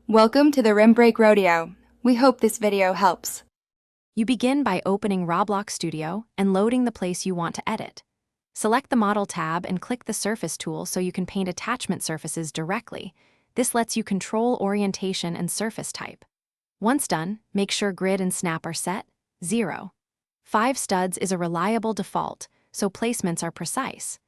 Welcome to the Rim Break Rodeo. We hope this video helps. You begin by opening Roblox Studio and loading the place you want to edit. Select the Model tab and click the Surface tool so you can paint attachment surfaces directly. This lets you control orientation and surface type. Once done, make sure grid and snap are set. 0. 5 studs is a reliable default, so placements are precise.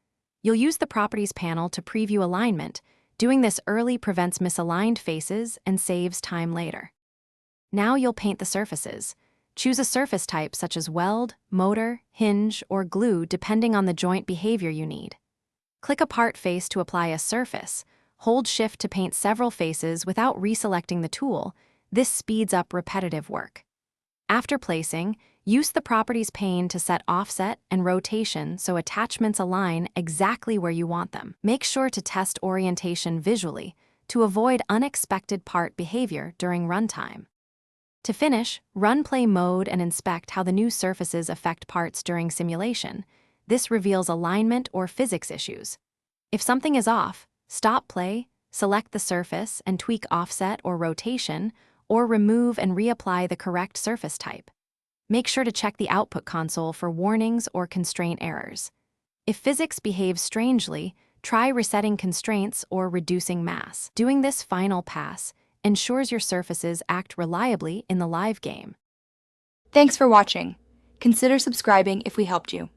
You'll use the Properties panel to preview alignment. Doing this early prevents misaligned faces and saves time later. Now you'll paint the surfaces. Choose a surface type such as weld, motor, hinge, or glue depending on the joint behavior you need. Click a part face to apply a surface. Hold Shift to paint several faces without reselecting the tool. This speeds up repetitive work. After placing, use the Properties pane to set offset and rotation so attachments align exactly where you want them. Make sure to test orientation visually to avoid unexpected part behavior during runtime. To finish, run play mode and inspect how the new surfaces affect parts during simulation. This reveals alignment or physics issues. If something is off, stop play, select the surface and tweak offset or rotation, or remove and reapply the correct surface type. Make sure to check the output console for warnings or constraint errors. If physics behaves strangely, try resetting constraints or reducing mass. Doing this final pass ensures your surfaces act reliably in the live game. Thanks for watching. Consider subscribing if we helped you.